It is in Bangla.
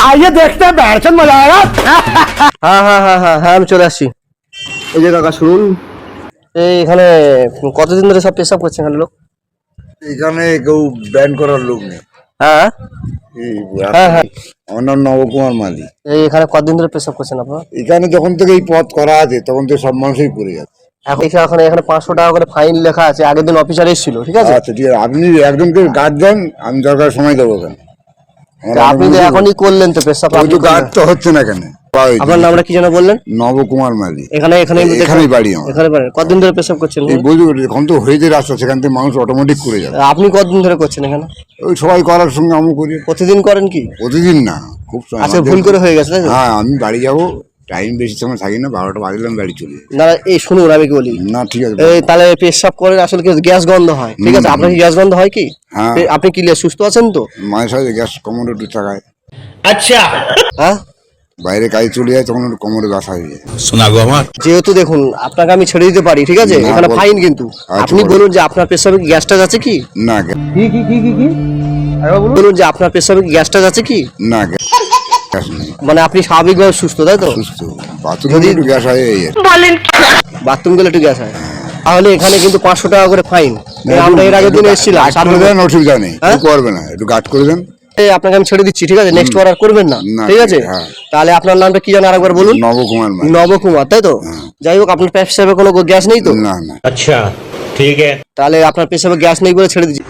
आइए देखते हैं बैठन मजा आएगा। হ্যাঁ হ্যাঁ হ্যাঁ হ্যাঁ হ্যাঁ আমি চলে আসছি। এই যে কাকা শুনুন, এখানে কতদিন ধরে সব পেশাব করছে এখানে লোক? এখানে কেউ ব্যান করার লোক নেই। হ্যাঁ এই হ্যাঁ হ্যাঁ আমার নাম নবকুমার মালি। এখানে কতদিন ধরে পেশাব করছেন আপনারা? এখানে যখন থেকে এই পথ করা আছে তখন থেকে সব মানুষই পড়ে যাচ্ছে। এখন এখানে এখানে 500 টাকা করে ফাইন লেখা আছে। আগের দিন অফিসার এসেছিল, ঠিক আছে? আচ্ছা ঠিক আছে, আপনি একজনকে গার্ড দেন, আমি দরকার সময় দেবো কেন? আপনি তো এখনই করলেন তো পেশাব। ওই তো গার্ড তো হচ্ছে না কেন? আপনার নামটা কি যেন বললেন? নবকুমার মালি। এখানে এখানে এখানেই বাড়ি আমার। এখানে বাড়ি। কতদিন ধরে পেশাব করছেন? এই বলতে এখন তো হয়ে যায় রাস্তা, সেখান থেকে মানুষ অটোমেটিক করে যাবে। আপনি কতদিন ধরে করছেন এখানে? ওই সবাই করার সঙ্গে আমি করি। প্রতিদিন করেন কি? প্রতিদিন না, খুব সময়। আচ্ছা, ভুল করে হয়ে গেছে তাই তো? হ্যাঁ, আমি বাড়ি যাবো, টাইম বেশি সময় থাকি না, 12টা বাজলাম বাড়ি চলে যাই। না এই শুনুন আমি কি বলি। না ঠিক আছে। এই তাহলে পেশাব করেন আসলে কি গ্যাস গন্ধ হয়, ঠিক আছে? আপনার কি গ্যাস গন্ধ হয় কি? হ্যাঁ। আপনি কি সুস্থ আছেন তো? মাঝে সাঝে গ্যাস কোমরে একটু থাকায়, হ্যাঁ, বাইরে কাজে চলে যায় তখন একটু কোমরে ব্যথা হয়ে যায়। যেহেতু দেখুন আপনাকে আমি ছেড়ে দিতে পারি, ঠিক আছে? না, এখানে বল। ফাইন কিন্তু। আচ্ছা, আপনি বল। বলুন যে আপনার পেশাবে কি গ্যাসটা আছে কি? না বলুন যে আপনার পেশাবে কি গ্যাসটা আছে কি? না গ্যাস নেই, মানে আপনি স্বাভাবিকভাবে সুস্থ তাই তো? সুস্থ। বাথরুমে একটু গ্যাস হয় এই আর কি। বাথরুম গেলে একটু গ্যাস হয়, তাহলে এখানে কিন্তু 500 টাকা করে ফাইন। আমরা এর আগের দিন এসেছিলাম। গার্ড করে দেন, অসুবিধা নেই, হ্যাঁ? কেউ করবে না, একটু গার্ড করে দেন। আপনাকে আমি ছেড়ে দিচ্ছি, ঠিক আছে? নেক্সট অর্ডার করবেন না, না, ঠিক আছে? হ্যাঁ। তাহলে আপনার নামটা কি জানেন আরেকবার বলুন? নবকুমার মালি। নবকুমার তাই তো? যাই হোক, আপনার পেশাবে কোনো গ্যাস নেই তো? না না। अच्छा ठीक है। তাহলে আপনার পেশাবে গ্যাস নেই বলে ছেড়ে দিচ্ছি।